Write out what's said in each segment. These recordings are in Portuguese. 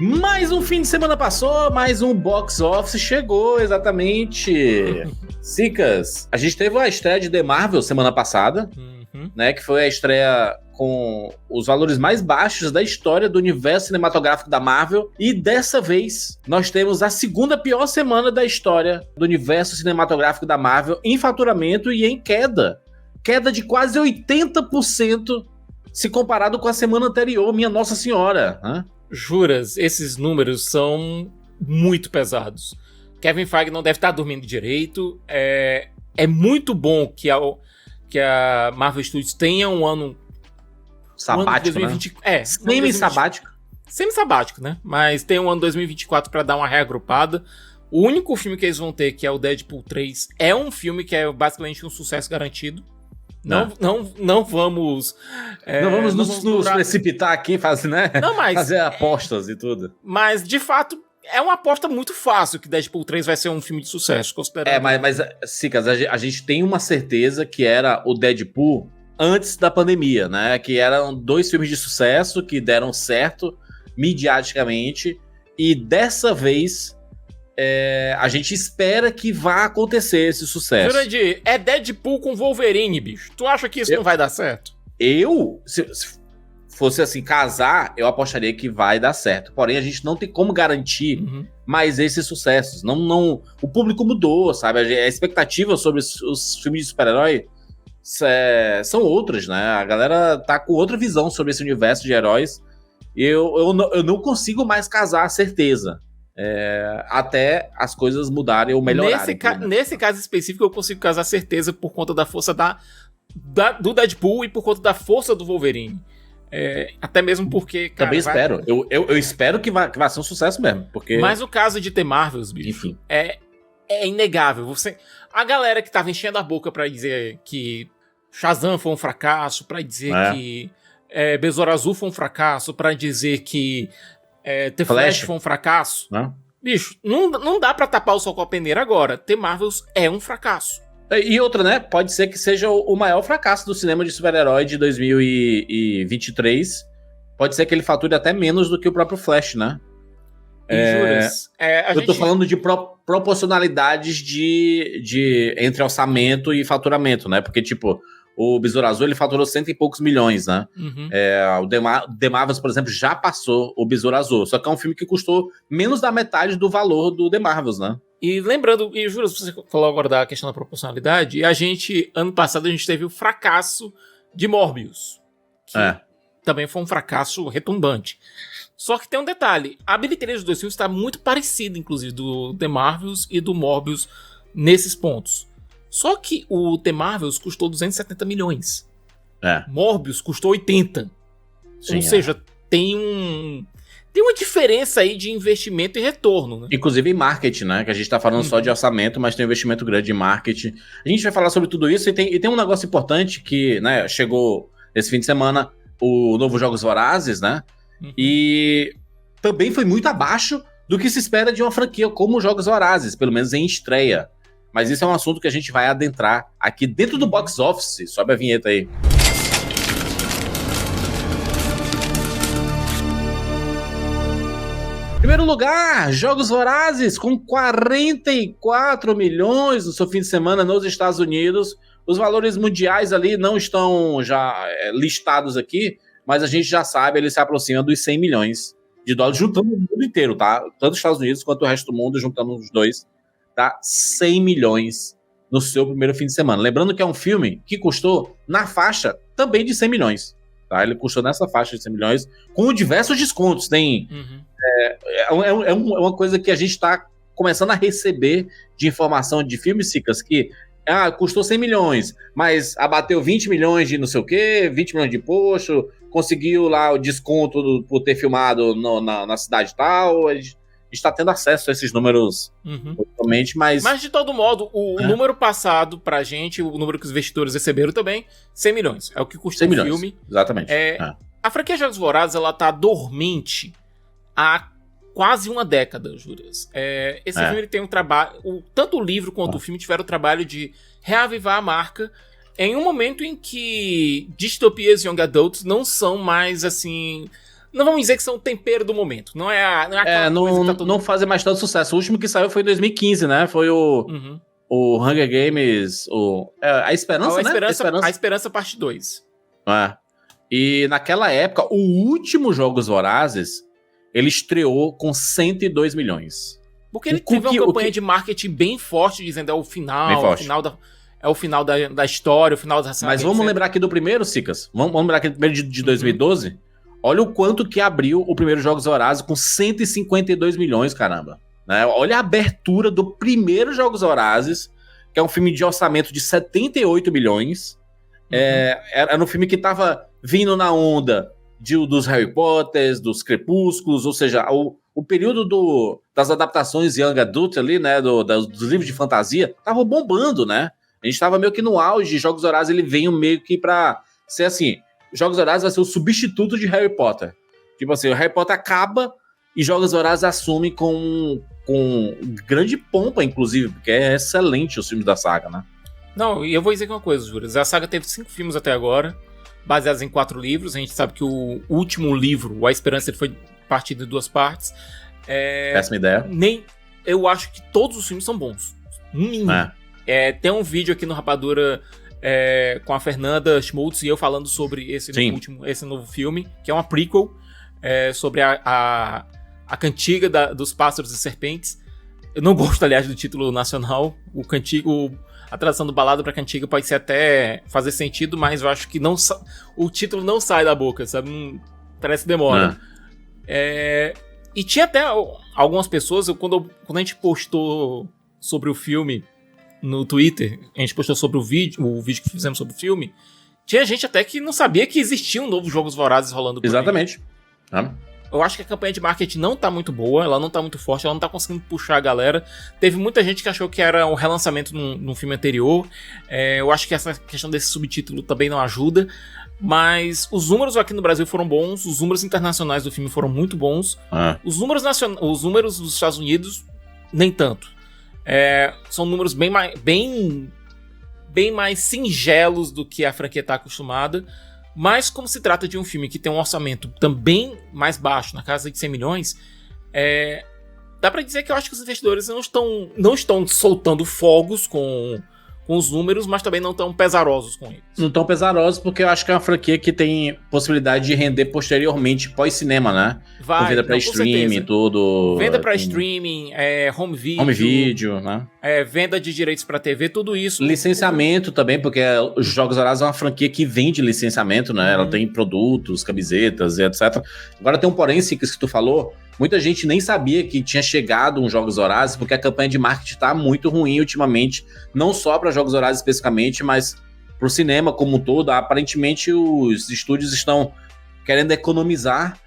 Mais um fim de semana passou, mais um box office chegou, exatamente. Sicas, a gente teve a estreia de The Marvel semana passada, né, que foi a estreia com os valores mais baixos da história do universo cinematográfico da Marvel. E dessa vez, nós temos a segunda pior semana da história do universo cinematográfico da Marvel em faturamento e em queda. Queda de quase 80% se comparado com a semana anterior, minha Nossa Senhora, né? Juras, esses números são muito pesados. Kevin Feige não deve estar dormindo direito. É muito bom que a Marvel Studios tenha um ano sabático, 2020, né? Semi-sabático. Semi-sabático, né? Mas tem um ano 2024 para dar uma reagrupada. O único filme que eles vão ter, que é o Deadpool 3, é um filme que é basicamente um sucesso garantido. Não vamos... não vamos nos precipitar aqui, fazer apostas e tudo. Mas, de fato, é uma aposta muito fácil que Deadpool 3 vai ser um filme de sucesso, considerando... Mas Sicas, a gente tem uma certeza que era o Deadpool antes da pandemia, né? Que eram 2 filmes de sucesso que deram certo midiaticamente. E dessa vez... a gente espera que vá acontecer esse sucesso. Jurandir, é Deadpool com Wolverine, bicho. Tu acha que isso não vai dar certo? Se fosse assim, casar, eu apostaria que vai dar certo. Porém, a gente não tem como garantir mais esses sucessos. Não, o público mudou, sabe? A expectativa sobre os filmes de super-herói são outras, né? A galera tá com outra visão sobre esse universo de heróis. E eu não consigo mais casar a certeza. Até as coisas mudarem ou melhorarem. Nesse caso específico, eu consigo casar certeza por conta da força do Deadpool e por conta da força do Wolverine. Até mesmo porque... Cara, também espero. Eu espero que vai ser um sucesso mesmo. Porque... Mas o caso de The Marvels, bicho, enfim, é inegável. A galera que tava enchendo a boca pra dizer que Shazam foi um fracasso, pra dizer que Besouro Azul foi um fracasso, pra dizer que The Flash foi um fracasso. Não. Bicho, não dá pra tapar o sol com a peneira agora. The Marvels é um fracasso. E outra, né? Pode ser que seja o maior fracasso do cinema de super-herói de 2023. Pode ser que ele fature até menos do que o próprio Flash, né? Juras. Eu tô falando de proporcionalidades entre orçamento e faturamento, né? Porque, tipo... O Besouro Azul, ele faturou 100 e poucos milhões, né? O The Marvels, por exemplo, já passou o Besouro Azul. Só que é um filme que custou menos da metade do valor do The Marvels, né? E lembrando, e juro, você falou agora da questão da proporcionalidade, e ano passado, a gente teve o fracasso de Morbius. Que também foi um fracasso retumbante. Só que tem um detalhe, a bilheteria dos 2 filmes está muito parecida, inclusive, do The Marvels e do Morbius nesses pontos. Só que o The Marvels custou 270 milhões. Morbius custou 80. Sim, ou seja, tem uma diferença aí de investimento e retorno, né? Inclusive em marketing, né? Que a gente tá falando só de orçamento, mas tem um investimento grande em marketing. A gente vai falar sobre tudo isso e tem um negócio importante que, né, chegou esse fim de semana, o novo Jogos Vorazes, né? E também foi muito abaixo do que se espera de uma franquia como Jogos Vorazes, pelo menos em estreia. Mas isso é um assunto que a gente vai adentrar aqui dentro do box office. Sobe a vinheta aí. Primeiro lugar, Jogos Vorazes, com 44 milhões no seu fim de semana nos Estados Unidos. Os valores mundiais ali não estão já listados aqui, mas a gente já sabe, ele se aproxima dos 100 milhões de dólares, juntando o mundo inteiro, tá? Tanto os Estados Unidos quanto o resto do mundo, juntando os dois. Tá 100 milhões no seu primeiro fim de semana. Lembrando que é um filme que custou na faixa também de 100 milhões. Tá? Ele custou nessa faixa de 100 milhões com diversos descontos. Tem uma coisa que a gente está começando a receber de informação de filmes, Sicas, que custou 100 milhões, mas abateu 20 milhões de não sei o quê, 20 milhões de imposto, conseguiu lá o desconto por ter filmado na cidade tal. Está tendo acesso a esses números totalmente, mas de todo modo, o número passado pra gente, o número que os investidores receberam também, 100 milhões. É o que custou o filme. Exatamente. A franquia Jogos Vorazes, ela tá dormente há quase uma década, Juras. Esse filme ele tem um trabalho... Tanto o livro quanto o filme tiveram o trabalho de reavivar a marca em um momento em que distopias young adults não são mais, assim... Não vamos dizer que são o tempero do momento. Não é aquela coisa que tá todo... não fazem mais tanto sucesso. O último que saiu foi em 2015, né? Foi o Hunger Games, A Esperança, né? A Esperança parte 2. E naquela época, o último Jogos Vorazes, ele estreou com 102 milhões. Porque ele teve uma campanha de marketing bem forte, dizendo é o final da história, o final da saga. Mas vamos lembrar aqui do primeiro, Cicas? Vamos lembrar aqui do primeiro de 2012? Olha o quanto que abriu o primeiro Jogos Vorazes com 152 milhões, caramba. Né? Olha a abertura do primeiro Jogos Vorazes, que é um filme de orçamento de 78 milhões. Era um filme que tava vindo na onda dos Harry Potters, dos Crepúsculos, ou seja, o período das adaptações Young Adult ali, né, dos livros de fantasia, tava bombando, né? A gente tava meio que no auge, Jogos Vorazes ele veio meio que pra ser assim, Jogos Vorazes vai ser o substituto de Harry Potter. Tipo assim, o Harry Potter acaba e Jogos Vorazes assume com grande pompa, inclusive, porque é excelente os filmes da saga, né? Não, e eu vou dizer uma coisa, Juras. A saga teve 5 filmes até agora, baseados em 4 livros. A gente sabe que o último livro, o A Esperança, ele foi partido em 2 partes. Péssima ideia. Eu acho que todos os filmes são bons. No mínimo. Tem um vídeo aqui no Rapadura com a Fernanda Schmultz e eu falando sobre esse novo filme, que é uma prequel, sobre a cantiga dos pássaros e serpentes. Eu não gosto, aliás, do título nacional. A tradução do balada pra cantiga pode ser até fazer sentido, mas eu acho que o título não sai da boca, sabe? Parece que demora. E tinha até algumas pessoas, quando a gente postou sobre o filme no Twitter, a gente postou sobre o vídeo que fizemos sobre o filme, tinha gente até que não sabia que existia um novo Jogos Vorazes rolando por Exatamente. Eu acho que a campanha de marketing não tá muito boa, ela não tá muito forte, ela não tá conseguindo puxar a galera. Teve muita gente que achou que era o relançamento num filme anterior. Eu acho que essa questão desse subtítulo também não ajuda. Mas os números aqui no Brasil foram bons, os números internacionais do filme foram muito bons. Os números dos Estados Unidos, nem tanto. São números bem mais singelos do que a franquia tá acostumada. Mas como se trata de um filme que tem um orçamento também mais baixo, na casa de 100 milhões, dá pra dizer que eu acho que os investidores não estão soltando fogos com os números, mas também não estão pesarosos com eles. Não estão pesarosos porque eu acho que é uma franquia que tem possibilidade de render posteriormente pós-cinema, né? Vai, venda pra streaming, tudo. Venda pra streaming, home video. Home video, né? Venda de direitos pra TV, tudo isso. Licenciamento também, porque os Jogos Vorazes é uma franquia que vende licenciamento, né? Ela tem produtos, camisetas e etc. Agora tem um porém, Cicas, que tu falou. Muita gente nem sabia que tinha chegado um Jogos Vorazes, porque a campanha de marketing tá muito ruim ultimamente, não só para Jogos Vorazes especificamente, mas pro cinema como um todo. Aparentemente os estúdios estão querendo economizar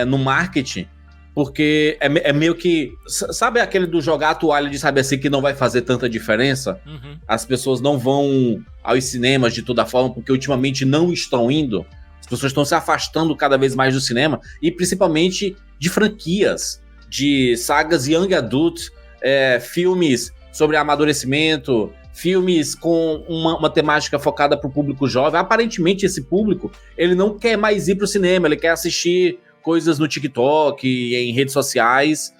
no marketing, porque é meio que... Sabe aquele do jogar a toalha de saber assim que não vai fazer tanta diferença? As pessoas não vão aos cinemas de toda forma, porque ultimamente não estão indo. As pessoas estão se afastando cada vez mais do cinema, e principalmente de franquias, de sagas young adult, filmes sobre amadurecimento, filmes com uma temática focada para o público jovem. Aparentemente esse público, ele não quer mais ir para o cinema, ele quer assistir coisas no TikTok, em redes sociais,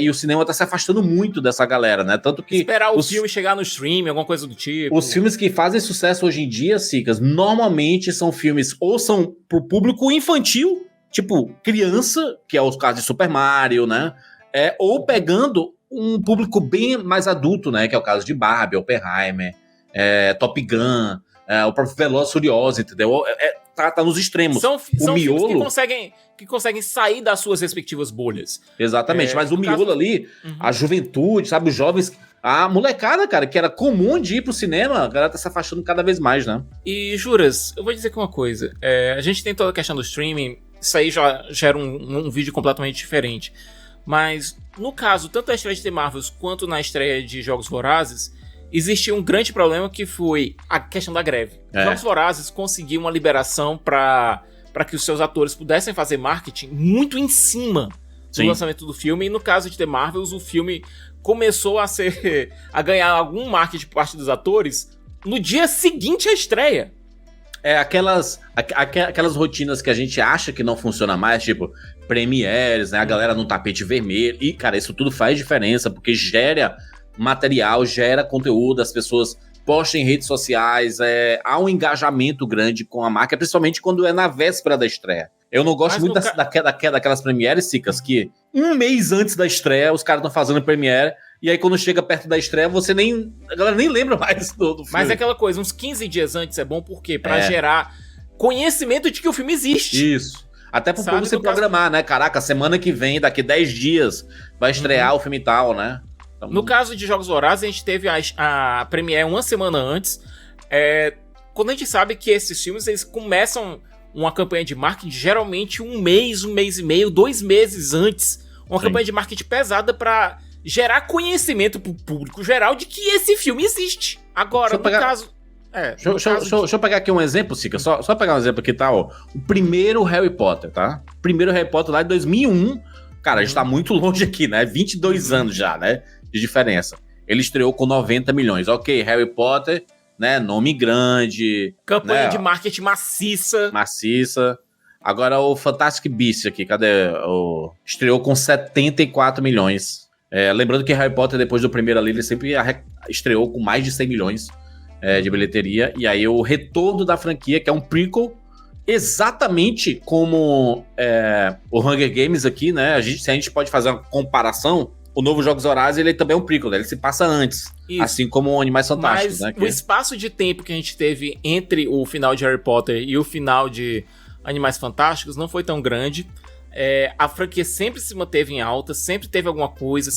e o cinema tá se afastando muito dessa galera, né? Tanto que... Esperar o filme chegar no stream, alguma coisa do tipo. Os filmes que fazem sucesso hoje em dia, Cicas, normalmente são filmes ou são pro público infantil, tipo criança, que é o caso de Super Mario, né? Ou pegando um público bem mais adulto, né? Que é o caso de Barbie, Oppenheimer, Top Gun, o próprio Velozes e Furiosos, entendeu? Tá nos extremos. São miolo... filmes que conseguem sair das suas respectivas bolhas. Exatamente, mas o miolo ali, a juventude, sabe, os jovens, a molecada, cara, que era comum de ir pro cinema, a galera tá se afastando cada vez mais, né? E, Juras, eu vou dizer aqui uma coisa, a gente tem toda a questão do streaming, isso aí já era um vídeo completamente diferente, mas no caso, tanto da estreia de The Marvels quanto na estreia de Jogos Vorazes, existia um grande problema que foi a questão da greve. Jogos Vorazes conseguiu uma liberação para que os seus atores pudessem fazer marketing muito em cima do lançamento do filme. E no caso de The Marvels, o filme começou a ganhar algum marketing por parte dos atores no dia seguinte à estreia. aquelas rotinas que a gente acha que não funciona mais, tipo premieres, né? A galera no tapete vermelho. E, cara, isso tudo faz diferença, porque gera material, gera conteúdo, as pessoas postam em redes sociais, há um engajamento grande com a marca, principalmente quando é na véspera da estreia. Eu não gosto muito daquelas premieres, Cicas, que um mês antes da estreia os caras estão fazendo premiere, e aí quando chega perto da estreia, a galera nem lembra mais do filme. Mas é aquela coisa, uns 15 dias antes é bom, por quê? Pra gerar conhecimento de que o filme existe. Isso. Até pro povo se programar, né? Caraca, semana que vem, daqui 10 dias, vai estrear o filme e tal, né? Então... No caso de Jogos Vorazes, a gente teve a premiere uma semana antes. Quando a gente sabe que esses filmes, eles começam uma campanha de marketing geralmente um mês e meio, 2 meses antes. Uma campanha de marketing pesada pra gerar conhecimento pro público geral de que esse filme existe. Agora, caso... Deixa eu pegar aqui um exemplo, Sica. Só pegar um exemplo aqui, tá? Ó. O primeiro Harry Potter, tá? O primeiro Harry Potter lá de 2001. Cara, a gente tá muito longe aqui, né? 22 anos já, né? De diferença. Ele estreou com 90 milhões. Ok, Harry Potter, né? Nome grande. Campanha de marketing maciça. Agora o Fantastic Beasts aqui, cadê? Estreou com 74 milhões. Lembrando que Harry Potter, depois do primeiro ali, ele sempre estreou com mais de 100 milhões. De bilheteria, e aí o retorno da franquia, que é um prequel, exatamente como o Hunger Games aqui, né? Se a gente pode fazer uma comparação, o novo Jogos Vorazes, ele também é um prequel, né? Ele se passa antes, assim como o Animais Fantásticos. Mas né? O espaço de tempo que a gente teve entre o final de Harry Potter e o final de Animais Fantásticos não foi tão grande. A franquia sempre se manteve em alta, sempre teve alguma coisa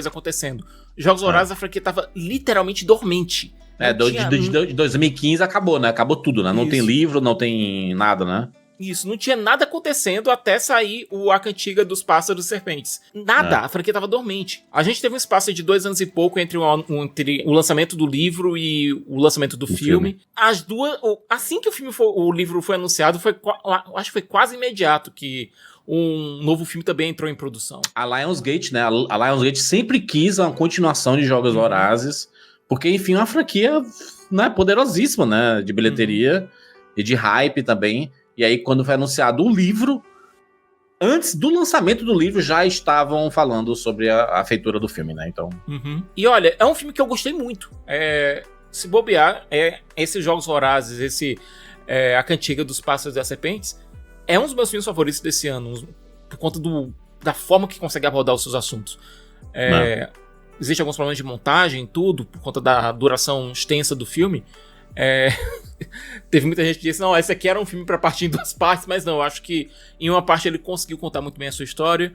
acontecendo. Jogos Vorazes, a franquia tava literalmente dormente. De 2015 acabou, né? Acabou tudo, né? Não tem livro, não tem nada, né? Isso, não tinha nada acontecendo até sair o Arca Antiga dos Pássaros e Serpentes. Nada, a franquia tava dormente. A gente teve um espaço de 2 anos e pouco entre o lançamento do livro e o lançamento do filme. As duas, assim que o livro foi anunciado, acho que foi quase imediato que um novo filme também entrou em produção. A Lionsgate, né? A Lionsgate sempre quis uma continuação de Jogos Vorazes, porque, enfim, é uma franquia, né, poderosíssima, né, de bilheteria e de hype também. E aí, quando foi anunciado o livro, antes do lançamento do livro, já estavam falando sobre a feitura do filme, né, então... E olha, é um filme que eu gostei muito. Se bobear, esses Jogos Vorazes, A Cantiga dos Pássaros e das Serpentes, é um dos meus filmes favoritos desse ano, por conta da forma que consegue abordar os seus assuntos. Existem alguns problemas de montagem, tudo, por conta da duração extensa do filme. Teve muita gente que disse, não, esse aqui era um filme pra partir em 2 partes, mas não, eu acho que em uma parte ele conseguiu contar muito bem a sua história.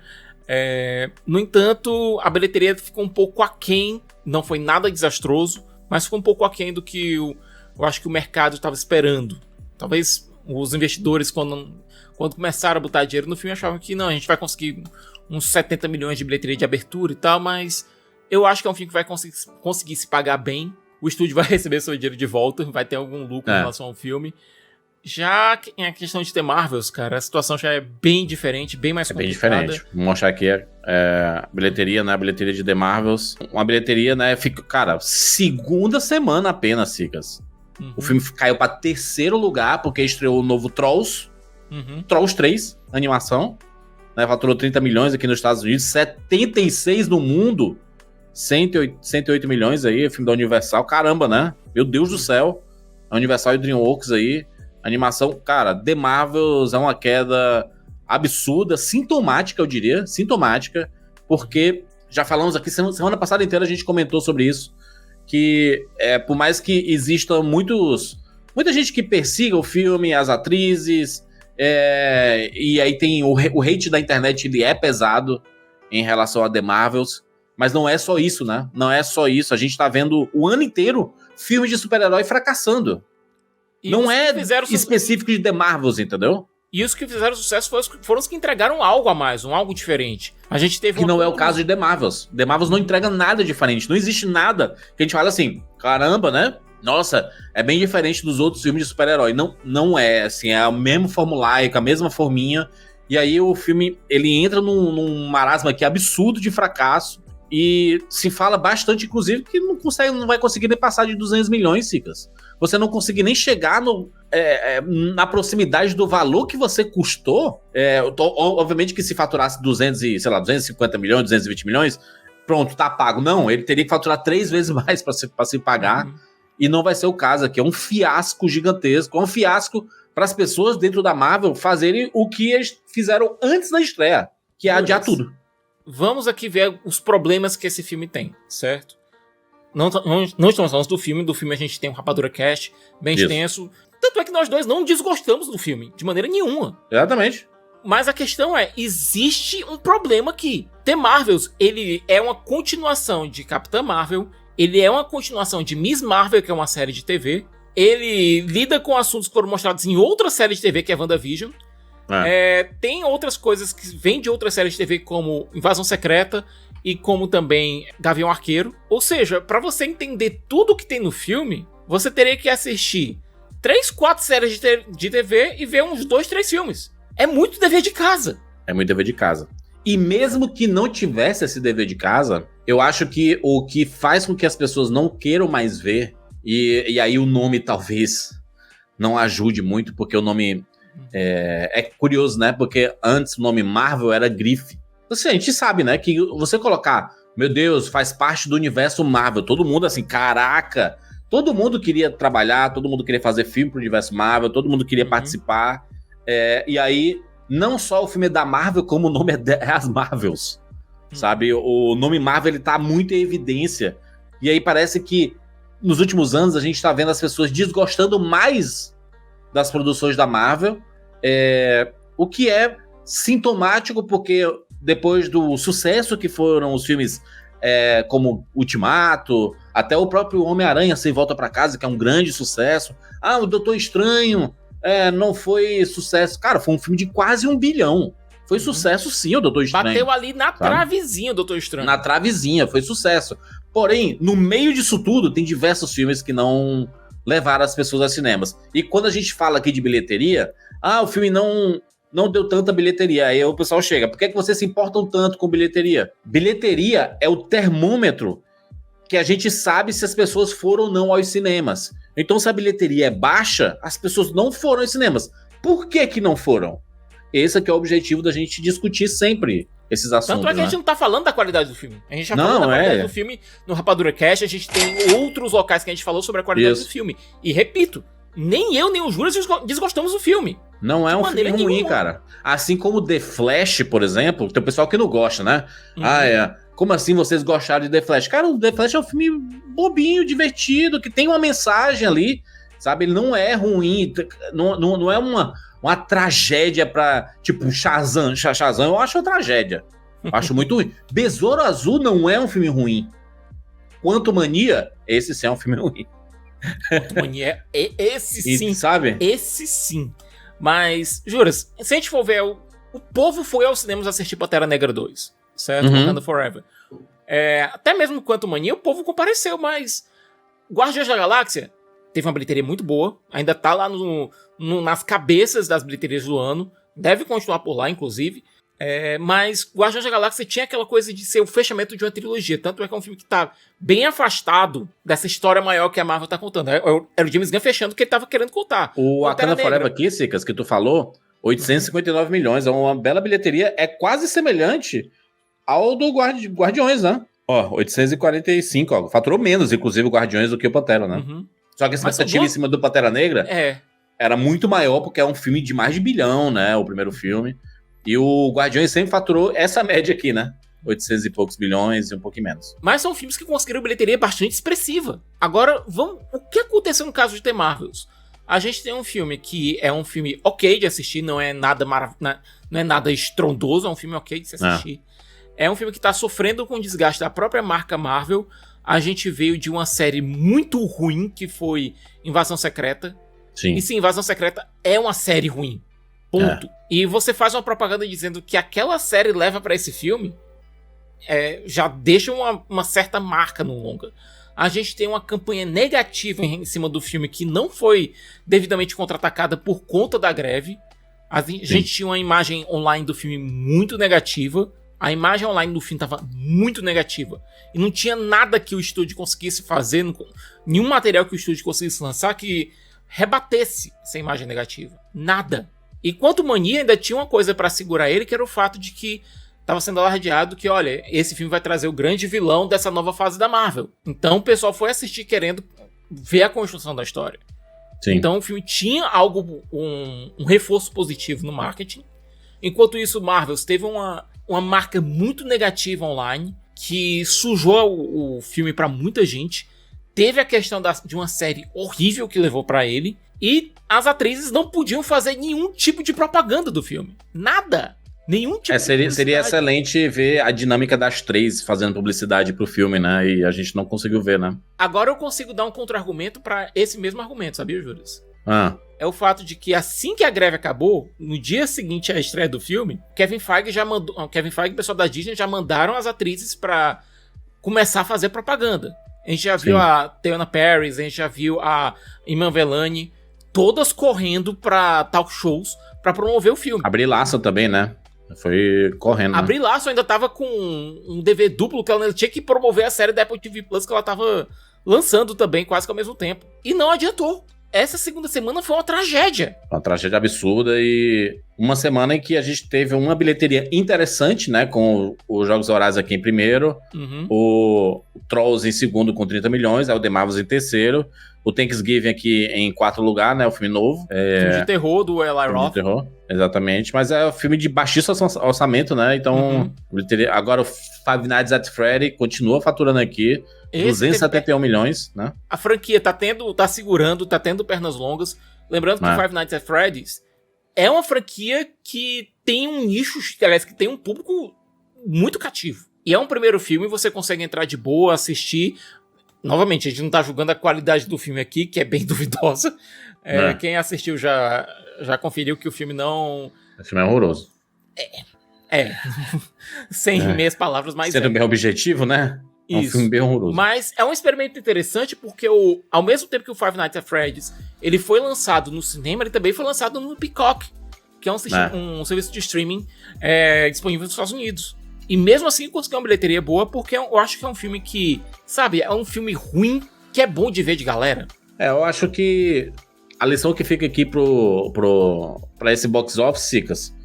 No entanto, a bilheteria ficou um pouco aquém, não foi nada desastroso, mas ficou um pouco aquém do que eu acho que o mercado estava esperando. Talvez os investidores, quando começaram a botar dinheiro no filme, achavam que não, a gente vai conseguir uns 70 milhões de bilheteria de abertura e tal, mas... Eu acho que é um filme que vai conseguir se pagar bem. O estúdio vai receber seu dinheiro de volta, vai ter algum lucro em relação ao filme. Já em a questão de The Marvels, cara, a situação já é bem diferente, bem mais complicada. Bem diferente. Vou mostrar aqui a bilheteria, né? A bilheteria de The Marvels. Uma bilheteria, né? Cara, 2ª semana apenas, Cicas. O filme caiu pra 3º lugar, porque estreou o novo Trolls. Trolls 3, animação. Né? Faturou 30 milhões aqui nos Estados Unidos, 76 no mundo. 108 milhões aí, filme da Universal. Caramba, né? Meu Deus do céu. A Universal e DreamWorks aí. Animação, cara, The Marvels é uma queda absurda, sintomática, eu diria. Sintomática, porque já falamos aqui, semana passada inteira a gente comentou sobre isso, que por mais que exista muita gente que persiga o filme, as atrizes, e aí tem o hate da internet, ele é pesado em relação a The Marvels. Mas não é só isso, né? Não é só isso. A gente tá vendo o ano inteiro filmes de super-herói fracassando. E não é específico de The Marvels, entendeu? E os que fizeram sucesso foram os que entregaram algo a mais, algo diferente. A gente teve que não é o caso de The Marvels. The Marvels não entrega nada diferente. Não existe nada que a gente fala assim, caramba, né? Nossa, é bem diferente dos outros filmes de super-herói. Não é, assim, é o mesmo formulaico, a mesma forminha. E aí o filme, ele entra num marasmo aqui absurdo de fracasso. E se fala bastante, inclusive, que não vai conseguir nem passar de 200 milhões, Cicas. Você não conseguir nem chegar na proximidade do valor que você custou, obviamente que se faturasse 250 milhões, 220 milhões, pronto, tá pago. Não, ele teria que faturar 3 vezes mais para se pagar, e não vai ser o caso aqui. É um fiasco gigantesco, é um fiasco para as pessoas dentro da Marvel fazerem o que eles fizeram antes da estreia, que é adiar tudo. Vamos aqui ver os problemas que esse filme tem, certo? Não estamos falando do filme a gente tem um Rapadura Cast bem extenso. Tanto é que nós dois não desgostamos do filme, de maneira nenhuma. Exatamente. Mas a questão existe um problema aqui. The Marvels, ele é uma continuação de Capitã Marvel, ele é uma continuação de Miss Marvel, que é uma série de TV, ele lida com assuntos que foram mostrados em outra série de TV, que é WandaVision. Tem outras coisas que vêm de outras séries de TV, como Invasão Secreta e como também Gavião Arqueiro. Ou seja, pra você entender tudo que tem no filme, você teria que assistir 3, 4 séries de TV e ver uns 2, 3 filmes. É muito dever de casa. É muito dever de casa. E mesmo que não tivesse esse dever de casa, eu acho que o que faz com que as pessoas não queiram mais ver, e aí o nome talvez não ajude muito, porque o nome é curioso, né? Porque antes o nome Marvel era grife. Assim, a gente sabe, né? Que você colocar, meu Deus, faz parte do universo Marvel, todo mundo assim, caraca... Todo mundo queria trabalhar, todo mundo queria fazer filme pro universo Marvel, todo mundo queria participar. E aí, não só o filme é da Marvel, como o nome é as Marvels. Sabe? O nome Marvel, ele tá muito em evidência. E aí parece que, nos últimos anos, a gente tá vendo as pessoas desgostando mais das produções da Marvel. O que é sintomático, porque depois do sucesso que foram os filmes... como Ultimato, até o próprio Homem-Aranha Sem Volta Pra Casa, que é um grande sucesso. O Doutor Estranho não foi sucesso. Cara, foi um filme de quase 1 bilhão. Foi sucesso sim, o Doutor Estranho. Bateu ali na travezinha o Doutor Estranho. Na travezinha, foi sucesso. Porém, no meio disso tudo, tem diversos filmes que não levaram as pessoas aos cinemas. E quando a gente fala aqui de bilheteria, o filme não deu tanta bilheteria. Aí o pessoal chega, por que vocês se importam tanto com bilheteria? Bilheteria é o termômetro que a gente sabe se as pessoas foram ou não aos cinemas. Então, se a bilheteria é baixa, as pessoas não foram aos cinemas. Por que não foram? Esse aqui é o objetivo da gente discutir sempre esses assuntos. Tanto é que a gente não tá falando da qualidade do filme. A gente já falou da qualidade do filme no Rapadura Cast, a gente tem outros locais que a gente falou sobre a qualidade do filme. E repito, nem eu, nem o Júlio desgostamos do filme. Não é um filme ruim, cara. Assim como The Flash, por exemplo, tem o pessoal que não gosta, né? Como assim vocês gostaram de The Flash? Cara, o The Flash é um filme bobinho, divertido, que tem uma mensagem ali, sabe? Ele não é ruim, não é uma tragédia pra, tipo, Shazam, eu acho uma tragédia. Eu acho muito ruim. Besouro Azul não é um filme ruim. Quantumania, esse sim é um filme ruim. Quantumania, esse sim. Sabe? Esse sim. Mas, juras, se a gente for ver, o povo foi aos cinemas assistir Pantera Negra 2, certo? Wakanda Forever. Até mesmo Quantumania, o povo compareceu, mas Guardiões da Galáxia teve uma bilheteria muito boa, ainda tá lá nas cabeças das bilheterias do ano, deve continuar por lá, inclusive, mas Guardiões da Galáxia tinha aquela coisa de ser o fechamento de uma trilogia, tanto é que é um filme que tá bem afastado dessa história maior que a Marvel tá contando. Era o James Gunn fechando o que ele tava querendo contar. O Wakanda Forever aqui, Sicas, que tu falou, 859 milhões, é uma bela bilheteria, é quase semelhante ao do Guardiões, né? 845, faturou menos, inclusive, o Guardiões do que o Pantera, né? Só que a expectativa em cima do Pantera Negra era muito maior, porque é um filme de mais de bilhão, né? O primeiro filme. E o Guardiões sempre faturou essa média aqui, né? 800 e poucos bilhões e um pouquinho menos. Mas são filmes que conseguiram bilheteria bastante expressiva. Agora, o que aconteceu no caso de The Marvels? A gente tem um filme que é um filme ok de assistir, não é nada não é nada estrondoso, é um filme ok de se assistir. É um filme que tá sofrendo com o desgaste da própria marca Marvel. A gente veio de uma série muito ruim, que foi Invasão Secreta. Sim. E sim, Invasão Secreta é uma série ruim. Ponto. E você faz uma propaganda dizendo que aquela série leva pra esse filme, já deixa uma certa marca no longa. A gente tem uma campanha negativa em cima do filme que não foi devidamente contra-atacada por conta da greve. A gente tinha uma imagem online do filme muito negativa. A imagem online do filme estava muito negativa. E não tinha nada que o estúdio conseguisse fazer, nenhum material que o estúdio conseguisse lançar que rebatesse essa imagem negativa. Nada. E Quantumania ainda tinha uma coisa pra segurar ele, que era o fato de que tava sendo alardeado que, olha, esse filme vai trazer o grande vilão dessa nova fase da Marvel. Então o pessoal foi assistir querendo ver a construção da história. Sim. Então o filme tinha algo, um reforço positivo no marketing. Enquanto isso, Marvel teve uma marca muito negativa online, que sujou o filme pra muita gente. Teve a questão de uma série horrível que levou pra ele. E as atrizes não podiam fazer nenhum tipo de propaganda do filme. Nada. Nenhum tipo de seria excelente ver a dinâmica das três fazendo publicidade pro filme, né? E a gente não conseguiu ver, né? Agora eu consigo dar um contra-argumento pra esse mesmo argumento, sabia, Júlio? É o fato de que assim que a greve acabou, no dia seguinte à estreia do filme, Kevin Feige e o pessoal da Disney já mandaram as atrizes pra começar a fazer propaganda. A gente já viu a Teyonah Parris, a gente já viu a Iman Vellani, todas correndo pra talk shows pra promover o filme. A Brie Larson também, né? Foi correndo. A Brie Larson ainda tava com um DV duplo que ela tinha que promover a série da Apple TV Plus que ela tava lançando também, quase que ao mesmo tempo. E não adiantou. Essa segunda semana foi uma tragédia. Uma tragédia absurda e uma semana em que a gente teve uma bilheteria interessante, né? Com os Jogos Vorazes aqui em primeiro, o Trolls em segundo com 30 milhões, aí o The Marvels em terceiro, o Thanksgiving aqui em quarto lugar, né? O filme novo. Filme de terror do Eli Roth. De terror, exatamente. Mas é um filme de baixíssimo orçamento, né? Então, agora o Five Nights at Freddy continua faturando aqui. 271 milhões, né? A franquia tá segurando, tá tendo pernas longas. Lembrando que o Five Nights at Freddy's é uma franquia que tem um nicho, aliás, que tem um público muito cativo. E é um primeiro filme, você consegue entrar de boa, assistir. Novamente, a gente não tá julgando a qualidade do filme aqui, que é bem duvidosa. Quem assistiu já conferiu que o filme não... O filme é horroroso. Sem meias palavras, mas sendo bem objetivo, né? É um filme bem horroroso. Mas é um experimento interessante porque ao mesmo tempo que o Five Nights at Freddy's ele foi lançado no cinema, ele também foi lançado no Peacock, que é um serviço de streaming disponível nos Estados Unidos. E mesmo assim conseguiu uma bilheteria boa porque eu acho que é um filme que, sabe, é um filme ruim que é bom de ver de galera. Eu acho que a lição que fica aqui pra esse box office, Cicas,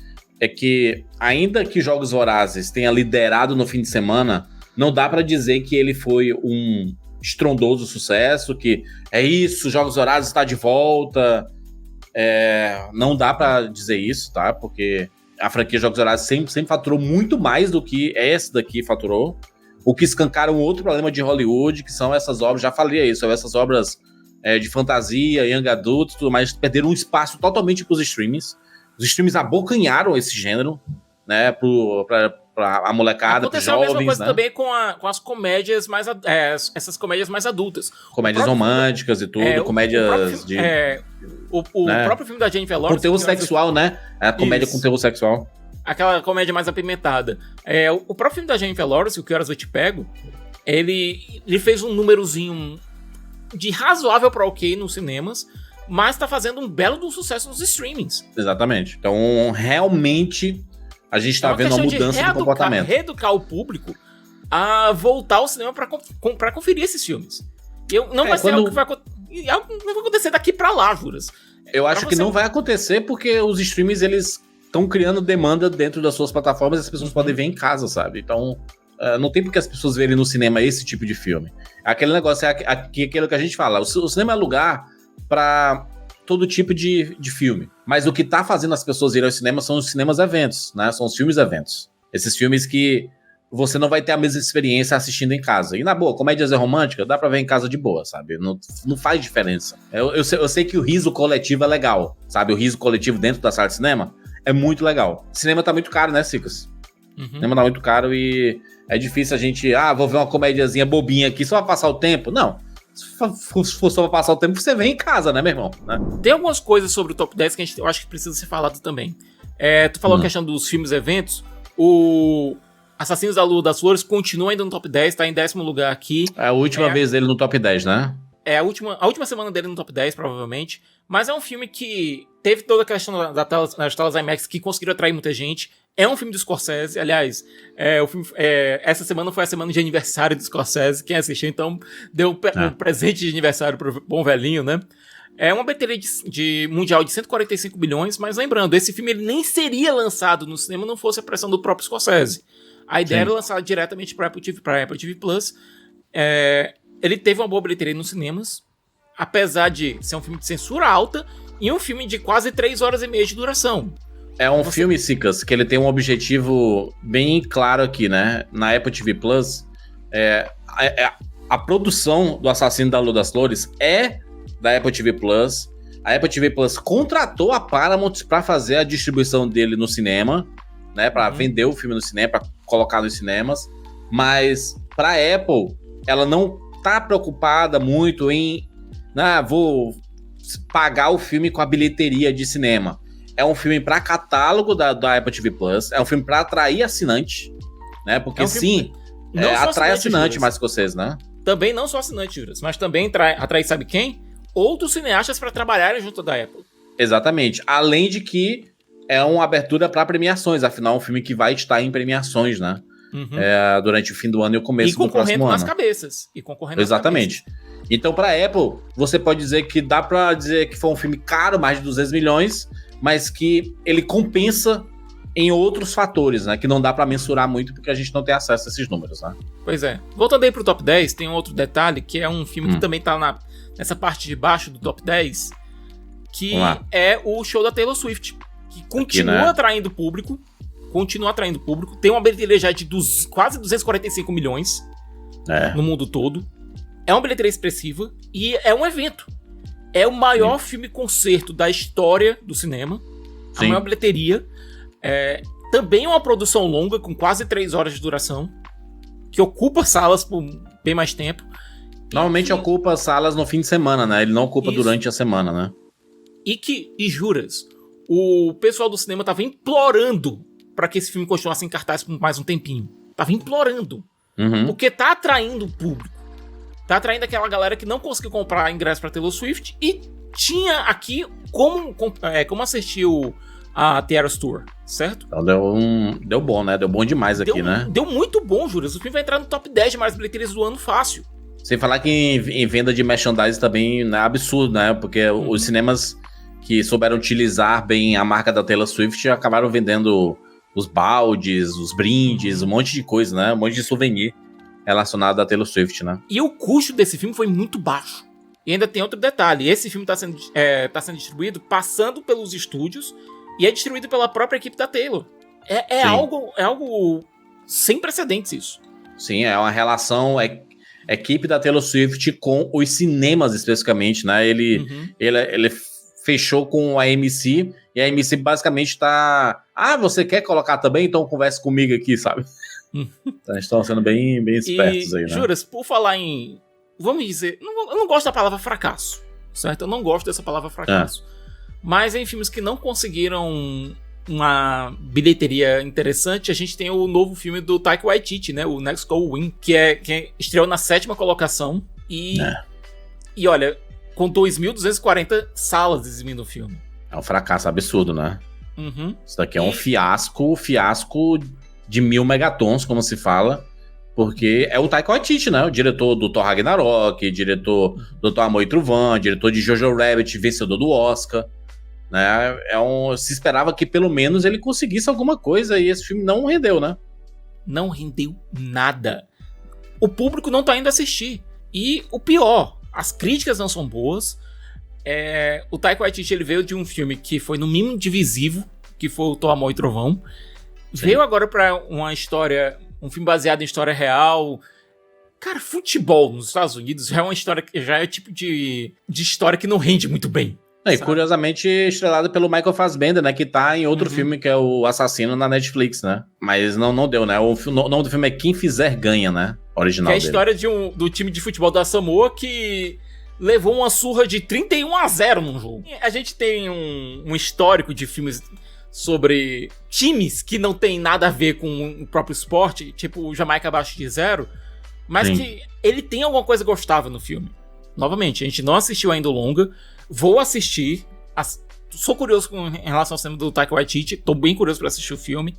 é que ainda que Jogos Vorazes tenha liderado no fim de semana, não dá pra dizer que ele foi um estrondoso sucesso, que é isso, Jogos Vorazes está de volta. Não dá pra dizer isso, tá? Porque a franquia Jogos Vorazes sempre faturou muito mais do que essa daqui faturou. O que escancara um outro problema de Hollywood, que são essas obras, já falei isso, essas obras de fantasia, young adult, tudo mais, perderam um espaço totalmente pros streamings. Os streamings abocanharam esse gênero, né, pra a molecada, pros jovens. Aconteceu a mesma coisa, né? Também com as comédias mais... essas comédias mais adultas. Comédias românticas e tudo, comédias de... O próprio filme da Jennifer Lawrence... Conteúdo sexual, né? A comédia com conteúdo sexual. Aquela comédia mais apimentada. O próprio filme da Jennifer Lawrence, O Que Horas Eu Te Pego, ele fez um númerozinho de razoável pra ok nos cinemas, mas tá fazendo um belo sucesso nos streamings. Exatamente. Então, realmente... A gente tá vendo uma mudança de comportamento. Reeducar o público a voltar ao cinema pra conferir esses filmes. Não vai ser algo que vai acontecer daqui pra lá, juras. Eu acho que não vai acontecer porque os streamers, eles estão criando demanda dentro das suas plataformas e as pessoas podem ver em casa, sabe? Então, não tem porque as pessoas verem no cinema esse tipo de filme. Aquele negócio aquilo que a gente fala. O cinema é lugar pra todo tipo de filme. Mas o que tá fazendo as pessoas irem ao cinema são os cinemas eventos, né? São os filmes eventos. Esses filmes que você não vai ter a mesma experiência assistindo em casa. E na boa, comédias românticas, dá pra ver em casa de boa, sabe? Não faz diferença. Eu sei que o riso coletivo é legal, sabe? O riso coletivo dentro da sala de cinema é muito legal. O cinema tá muito caro, né, Cicas? O cinema tá muito caro e é difícil a gente... vou ver uma comédiazinha bobinha aqui só pra passar o tempo. Não. Se for só pra passar o tempo, você vem em casa, né, meu irmão? Né? Tem algumas coisas sobre o Top 10 que eu acho que precisa ser falado também. Tu falou a questão dos filmes eventos. O Assassinos da Lua das Flores continua ainda no Top 10, tá em 10º lugar aqui. É a última vez dele no Top 10, né? É a última semana dele no Top 10, provavelmente. Mas é um filme que teve toda a questão das telas IMAX que conseguiram atrair muita gente. É um filme do Scorsese. Aliás, essa semana foi a semana de aniversário do Scorsese. Quem assistiu, então, deu um presente de aniversário pro bom velhinho, né? É uma bilheteria de mundial de 145 bilhões, mas lembrando, esse filme ele nem seria lançado no cinema não fosse a pressão do próprio Scorsese. A ideia era lançar diretamente para Apple TV Plus. Ele teve uma boa bilheteria nos cinemas, apesar de ser um filme de censura alta e um filme de quase 3 horas e meia de duração. É um filme, Sicas, que ele tem um objetivo bem claro aqui, né? Na Apple TV Plus, a produção do Assassino da Lua das Flores é da Apple TV Plus. A Apple TV Plus contratou a Paramount para fazer a distribuição dele no cinema, né? Para vender o filme no cinema, para colocar nos cinemas. Mas para a Apple, ela não tá preocupada muito em vou pagar o filme com a bilheteria de cinema. É um filme para catálogo da Apple TV Plus, é um filme para atrair assinante, né? Porque atrai assinante mais que vocês, né? Também não só assinante, Juras, mas também atrai, sabe quem? Outros cineastas para trabalharem junto da Apple. Exatamente. Além de que é uma abertura para premiações, afinal é um filme que vai estar em premiações, né? Durante o fim do ano e o começo do próximo ano. E concorrendo Exatamente. nas cabeças. Então, para a Apple, você pode dizer que dá para dizer que foi um filme caro, mais de 200 milhões, mas que ele compensa em outros fatores, né? Que não dá para mensurar muito porque a gente não tem acesso a esses números, né? Pois é. Voltando aí pro top 10, tem um outro detalhe, que é um filme que também tá nessa parte de baixo do top 10, que é o show da Taylor Swift, que continua atraindo público, tem uma bilheteria já de quase 245 milhões no mundo todo, é uma bilheteria expressiva e é um evento. É o maior filme-concerto da história do cinema, a maior bilheteria, também é uma produção longa, com quase 3 horas de duração, que ocupa salas por bem mais tempo. Normalmente ocupa salas no fim de semana, né? Ele não ocupa durante a semana, né? E juras, o pessoal do cinema tava implorando para que esse filme continuasse em cartaz por mais um tempinho. Tava implorando. Porque tá atraindo o público. Tá atraindo aquela galera que não conseguiu comprar ingresso pra Taylor Swift e tinha aqui como assistir a The Eras Tour, certo? Então deu bom, né? Deu bom demais aqui, né? Deu muito bom, Juras. O filme vai entrar no top 10 de mais bilheterias do ano fácil. Sem falar que em venda de merchandise também é absurdo, né? Porque os cinemas que souberam utilizar bem a marca da Taylor Swift acabaram vendendo os baldes, os brindes, um monte de coisa, né? Um monte de souvenir relacionado à Taylor Swift, né? E o custo desse filme foi muito baixo. E ainda tem outro detalhe. Esse filme tá sendo distribuído passando pelos estúdios e é distribuído pela própria equipe da Taylor. É algo sem precedentes isso. Sim, é uma relação equipe da Taylor Swift com os cinemas especificamente, né? Ele fechou com a AMC e a AMC basicamente tá... você quer colocar também? Então converse comigo aqui, sabe? Então, eles estão sendo bem espertos aí, né? Juras, por falar em... Vamos dizer... Eu não gosto da palavra fracasso, certo? Eu não gosto dessa palavra fracasso. Mas em filmes que não conseguiram uma bilheteria interessante, a gente tem o novo filme do Taika Waititi, né? O Next Goal Win, que estreou na 7ª colocação. E olha, com 2.240 salas exibindo o filme. É um fracasso absurdo, né? Isso daqui é um fiasco de 1000 megatons, como se fala, porque é o Taika Waititi, né? O diretor do Thor Ragnarok, diretor do Thor Amor e Trovão, diretor de Jojo Rabbit, vencedor do Oscar, né? Se esperava que pelo menos ele conseguisse alguma coisa e esse filme não rendeu, né? Não rendeu nada. O público não tá indo assistir. E o pior, as críticas não são boas. O Taika Waititi, ele veio de um filme que foi no mínimo divisivo, que foi o Thor Amor e Trovão. Veio agora pra uma história, um filme baseado em história real. Cara, futebol nos Estados Unidos já é uma história, já é o tipo de história que não rende muito bem. E curiosamente estrelado pelo Michael Fassbender, né? Que tá em outro filme que é o Assassino na Netflix, né? Mas não deu, né? O nome do filme é Quem Fizer Ganha, né? Original dele. Que é a história do time de futebol da Samoa que levou uma surra de 31-0 num jogo. A gente tem um histórico de filmes sobre times que não tem nada a ver com o próprio esporte, tipo o Jamaica Abaixo de Zero, mas que ele tem alguma coisa gostável no filme. Novamente, a gente não assistiu ainda o longa, vou assistir, sou curioso em relação ao cinema do Taika Waititi, tô bem curioso pra assistir o filme,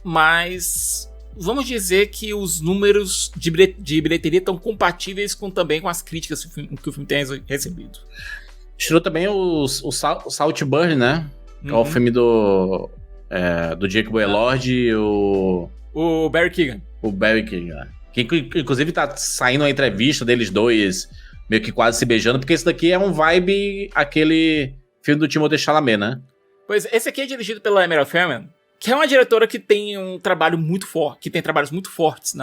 mas vamos dizer que os números de bilheteria estão compatíveis também com as críticas que o filme tem recebido. Estreou também o Saltburn, né? Que é o filme do Jake Boylord e o Barry Keoghan. O Barry Keoghan. Que inclusive tá saindo uma entrevista deles dois, meio que quase se beijando, porque esse daqui é um vibe, aquele filme do Timothée Chalamet, né? Pois, esse aqui é dirigido pela Emerald Fennell, que é uma diretora que tem um trabalho muito forte, que tem trabalhos muito fortes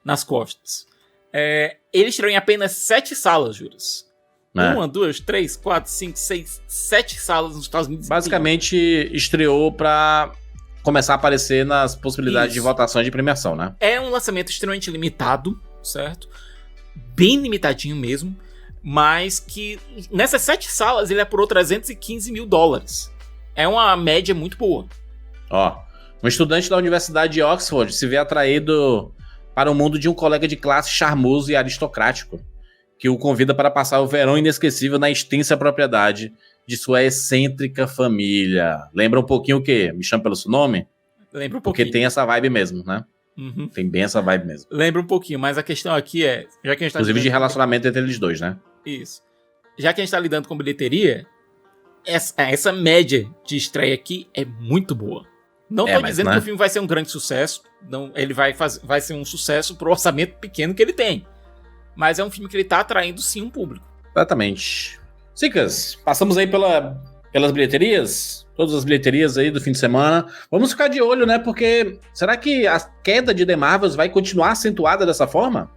nas costas. Ele estreou em apenas 7 salas, Juras. 1, 2, 3, 4, 5, 6, 7 salas nos Estados Unidos. Basicamente, estreou pra começar a aparecer nas possibilidades de votações de premiação, né? É um lançamento extremamente limitado, certo? Bem limitadinho mesmo, mas que nessas 7 salas ele apurou $315 mil. É uma média muito boa. Um estudante da Universidade de Oxford se vê atraído para o mundo de um colega de classe charmoso e aristocrático, que o convida para passar o verão inesquecível na extensa propriedade de sua excêntrica família. Lembra um pouquinho o quê? Me Chama Pelo Seu Nome? Lembra um pouquinho. Porque tem essa vibe mesmo, né? Uhum. Tem bem essa vibe mesmo. Lembra um pouquinho, mas a questão aqui é... Já que a gente tá inclusive de relacionamento entre eles dois, né? Isso. Já que a gente tá lidando com bilheteria, essa média de estreia aqui é muito boa. Não tô dizendo que o filme vai ser um grande sucesso. Não, ele vai ser um sucesso pro orçamento pequeno que ele tem. Mas é um filme que ele tá atraindo, sim, um público. Exatamente. Sicas, passamos aí pelas bilheterias, todas as bilheterias aí do fim de semana. Vamos ficar de olho, né? Porque será que a queda de The Marvels vai continuar acentuada dessa forma?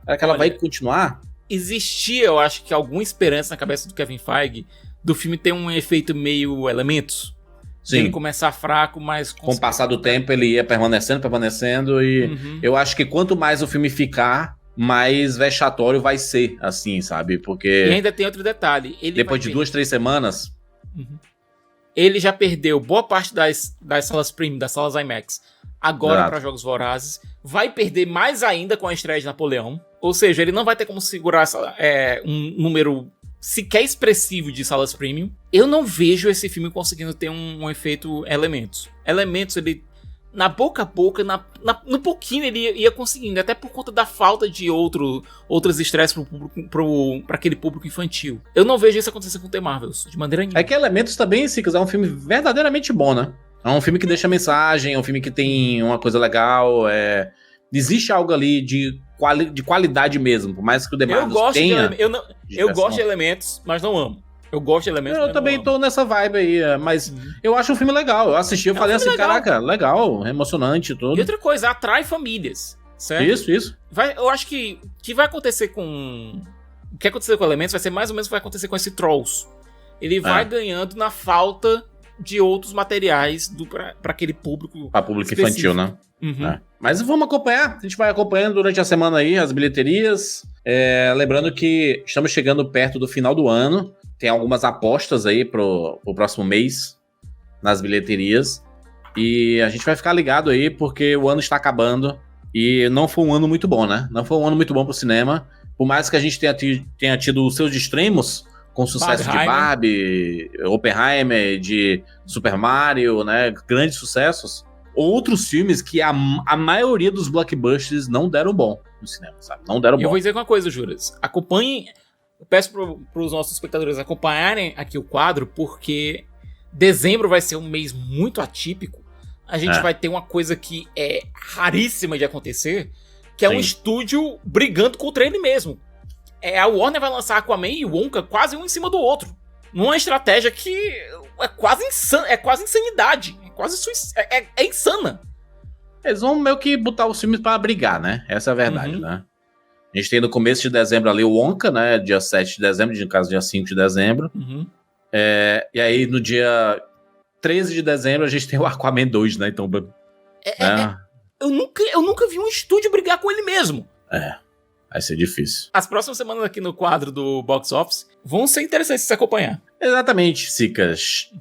Será que ela vai continuar? Existia, eu acho que, alguma esperança na cabeça do Kevin Feige do filme ter um efeito meio Elementos. Sim. Ele começar fraco, mas... Com o passar do tempo, ele ia permanecendo e eu acho que quanto mais o filme ficar, mais vexatório vai ser, assim, sabe? Porque... E ainda tem outro detalhe. Depois de 2-3 semanas... Ele já perdeu boa parte das salas premium, das salas IMAX, agora para Jogos Vorazes. Vai perder mais ainda com a estreia de Napoleão. Ou seja, ele não vai ter como segurar um número sequer expressivo de salas premium. Eu não vejo esse filme conseguindo ter um efeito Elementos. Elementos, ele... Na boca a boca, no pouquinho ele ia conseguindo, até por conta da falta de outras estresses para aquele público infantil. Eu não vejo isso acontecer com The Marvels, de maneira nenhuma. É que Elementos também, se quiser, é um filme verdadeiramente bom, né? É um filme que deixa mensagem, é um filme que tem uma coisa legal, existe algo ali de qualidade mesmo, por mais que o The Marvels tenha... Eu gosto de Elementos, mas não amo. Eu gosto de Elementos. Eu também tô nessa vibe aí, mas eu acho um filme legal. Eu assisti, eu falei assim, legal. Caraca, legal, emocionante e tudo. E outra coisa, atrai famílias, certo? Isso. Eu acho que vai acontecer com... O que aconteceu com Elementos vai ser mais ou menos o que vai acontecer com esse Trolls. Ele vai ganhando na falta de outros materiais pra aquele público. Pra público infantil, né? Mas vamos acompanhar. A gente vai acompanhando durante a semana aí as bilheterias. Lembrando que estamos chegando perto do final do ano. Tem algumas apostas aí pro próximo mês nas bilheterias. E a gente vai ficar ligado aí, porque o ano está acabando. E não foi um ano muito bom, né? Não foi um ano muito bom pro cinema. Por mais que a gente tenha tido os seus extremos, com sucesso de Barbie, Oppenheimer, de Super Mario, né? Grandes sucessos. Outros filmes que a maioria dos blockbusters não deram bom no cinema, sabe? Não deram bom. Eu vou dizer uma coisa, Juras. Acompanhem... Eu peço para os nossos espectadores acompanharem aqui o quadro, porque dezembro vai ser um mês muito atípico. A gente vai ter uma coisa que é raríssima de acontecer, que é um estúdio brigando contra ele mesmo. A Warner vai lançar Aquaman e Wonka quase um em cima do outro. Numa estratégia que é quase insanidade. É insana. Eles vão meio que botar os filmes para brigar, né? Essa é a verdade, né? A gente tem no começo de dezembro ali o Wonka, né? Dia 7 de dezembro, no caso dia 5 de dezembro. E aí no dia 13 de dezembro a gente tem o Aquaman 2, né? Então... Eu nunca vi um estúdio brigar com ele mesmo. Vai ser difícil. As próximas semanas aqui no quadro do Box Office vão ser interessantes de se acompanhar. Exatamente, Sicas.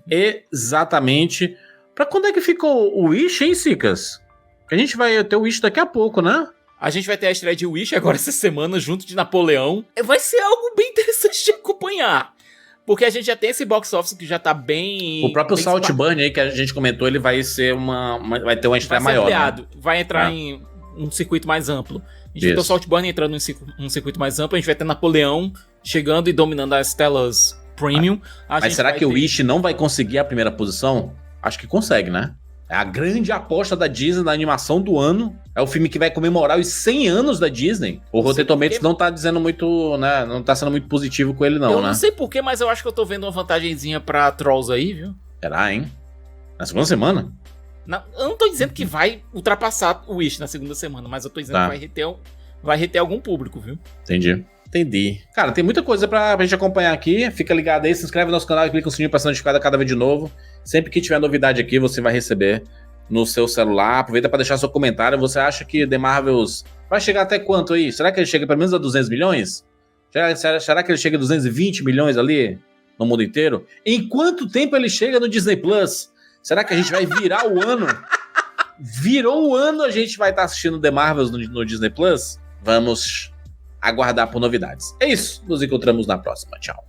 Exatamente. Pra quando é que ficou o Wish, hein, Sicas? A gente vai ter o Wish daqui a pouco, né? A gente vai ter a estreia de Wish agora essa semana, junto de Napoleão. Vai ser algo bem interessante de acompanhar. Porque a gente já tem esse box office que já tá bem... O próprio bem Saltburn aí, que a gente comentou, ele vai ser vai ter uma estreia maior, ampliado, né? Vai entrar em um circuito mais amplo. A gente vai ter o Saltburn entrando em um circuito mais amplo, a gente vai ter Napoleão chegando e dominando as telas premium. Mas será que o Wish não vai conseguir a primeira posição? Acho que consegue, né? É a grande aposta da Disney na animação do ano. É o filme que vai comemorar os 100 anos da Disney. O Rotten Tomatoes não tá dizendo muito, né? Não tá sendo muito positivo com ele, não, né? Eu não sei porquê, mas eu acho que eu tô vendo uma vantagenzinha pra Trolls aí, viu? Será, hein? Na segunda semana? Eu não tô dizendo que vai ultrapassar o Wish na segunda semana, mas eu tô dizendo que vai reter algum público, viu? Entendi. Cara, tem muita coisa pra gente acompanhar aqui. Fica ligado aí, se inscreve no nosso canal e clica no sininho pra ser notificado cada vez de novo. Sempre que tiver novidade aqui, você vai receber no seu celular. Aproveita pra deixar seu comentário. Você acha que The Marvels vai chegar até quanto aí? Será que ele chega pelo menos a 200 milhões? Será que ele chega a 220 milhões ali no mundo inteiro? Em quanto tempo ele chega no Disney Plus? Será que a gente vai virar o ano? Virou o ano, a gente vai estar assistindo The Marvels no Disney Plus? Vamos aguardar por novidades. É isso, nos encontramos na próxima. Tchau.